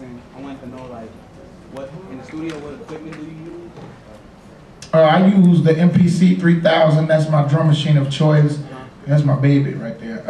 And I wanted to know, like, what in the studio, what equipment do you use? I use the MPC 3000. That's my drum machine of choice. That's my baby right there.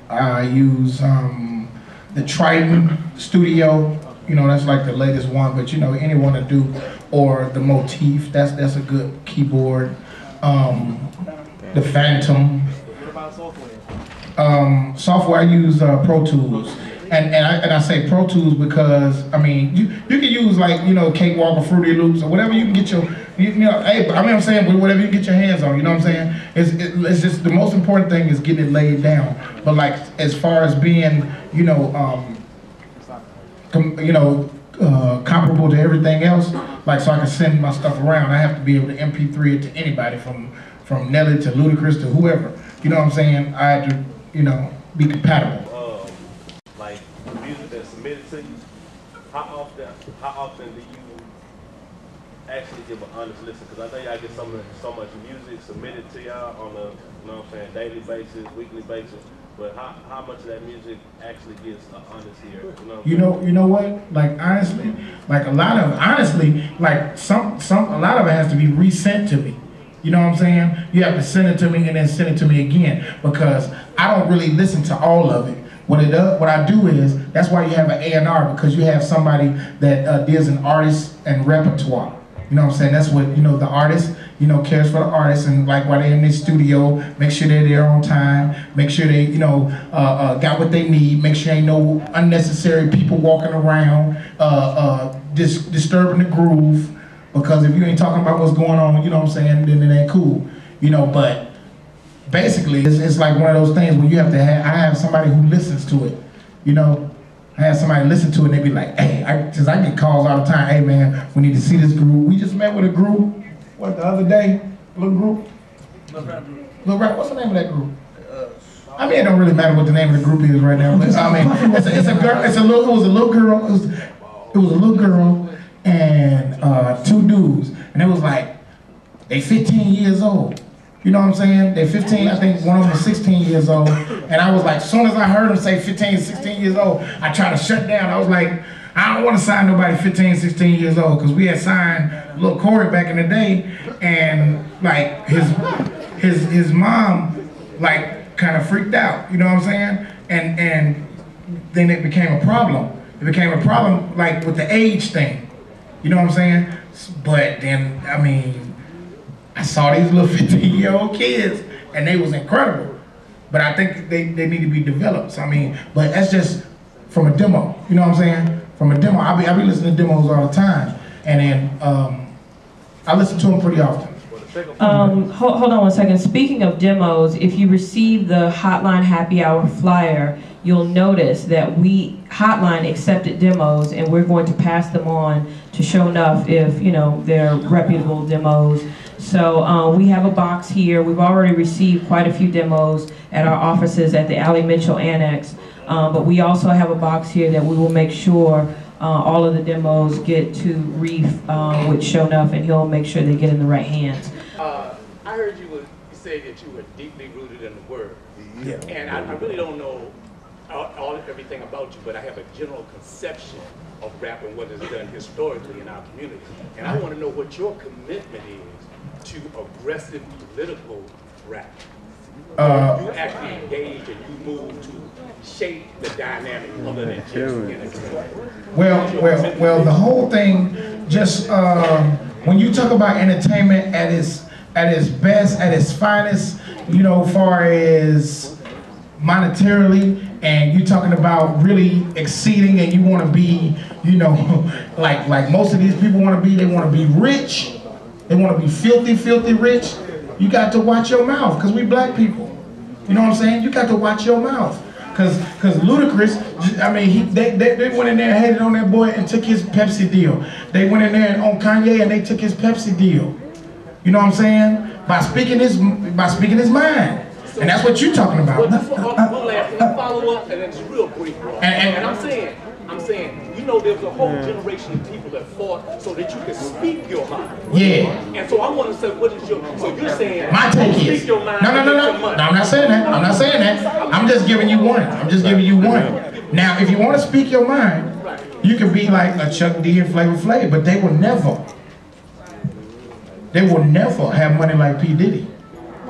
I use the Triton Studio. You know, that's like the latest one, but you know, anyone to do, or the Motif. That's a good keyboard. The Phantom. What about software? Software I use Pro Tools. And I say Pro Tools because I mean you can use, like, you know, Cakewalk or Fruity Loops or whatever you can get your, you know, hey, I mean, I'm saying whatever you can get your hands on, you know what I'm saying? It's just the most important thing is getting it laid down. But like as far as being, you know, comparable to everything else, like so I can send my stuff around, I have to be able to MP3 it to anybody from Nelly to Ludacris to whoever. You know what I'm saying? I had to, you know, be compatible. Like music that's submitted to you, how often do you actually give an honest listen? Because I know y'all get so much music submitted to y'all on a, you know what I'm saying, daily basis, weekly basis. But how much of that music actually gets an honest ear? You know what? Like honestly, like a lot of like a lot of it has to be resent to me. You know what I'm saying? You have to send it to me and then send it to me again, because I don't really listen to all of it. What I do is, that's why you have an A&R, because you have somebody that deals in artists and repertoire. You know what I'm saying? That's what, you know, the artist, you know, cares for the artist, and like while they're in their studio, make sure they're there on time, make sure they, you know, got what they need, make sure ain't no unnecessary people walking around, disturbing the groove, because if you ain't talking about what's going on, you know what I'm saying, then it ain't cool, you know. But basically, it's like one of those things where you have to have, I have somebody who listens to it, you know. I have somebody listen to it and they be like, hey, because I get calls all the time, hey man, we need to see this group. We just met with a group, what, the other day? Little group? Little Rap, what's the name of that group? I mean, it don't really matter what the name of the group is right now. But, I mean, it was a little girl and two dudes. And it was like, they 15 years old. You know what I'm saying? They're 15, I think one of them was 16 years old. And I was like, as soon as I heard them say 15, 16 years old, I tried to shut down. I was like, I don't want to sign nobody 15, 16 years old, because we had signed Lil Corey back in the day, and like his mom like kind of freaked out, you know what I'm saying? And then it became a problem. It became a problem like with the age thing. You know what I'm saying? But then, I mean, I saw these little 15-year-old kids, and they was incredible. But I think they need to be developed. So, I mean, but that's just from a demo. You know what I'm saying? From a demo, I be listening to demos all the time, and then I listen to them pretty often. Hold on one second. Speaking of demos, if you receive the Hotline Happy Hour flyer, you'll notice that Hotline accepted demos, and we're going to pass them on to Show Enough if, you know, they're reputable demos. So we have a box here. We've already received quite a few demos at our offices at the Allie Mitchell Annex, but we also have a box here that we will make sure all of the demos get to Reef with Show Enough, and he'll make sure they get in the right hands. I heard you say that you were deeply rooted in the Word. Yeah. And I really don't know everything about you, but I have a general conception of rap and what is done historically in our community. And I want to know what your commitment is to aggressive political rap. You actually engage and you move to shape the dynamic other than just entertainment. Well, the whole thing, just when you talk about entertainment at its best, at its finest, you know, far as monetarily, and you're talking about really exceeding, and you want to be, you know, like most of these people want to be. They want to be rich. They want to be filthy rich. You got to watch your mouth, because we black people. You know what I'm saying? You got to watch your mouth. Because Ludacris, I mean, they went in there and hated on that boy and took his Pepsi deal. They went in there on Kanye and they took his Pepsi deal. You know what I'm saying? By speaking his mind. And that's what you're talking about. Well, follow up, and it's real brief, bro. And I'm saying, you know, there's a whole generation of people that fought so that you could speak your mind. Yeah. And so I want to say, what is your? So you're saying my take is speak your mind. No. I'm not saying that. I'm saying that. I'm just giving you one. Now, if you want to speak your mind, You can be like a Chuck D and Flavor Flav, but they will never have money like P. Diddy.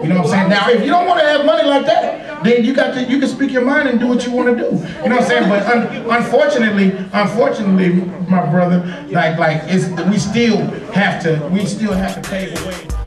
You know what I'm saying? Now, if you don't want to have money like that, then you can speak your mind and do what you want to do. You know what I'm saying? But unfortunately, my brother, we still have to pave the way.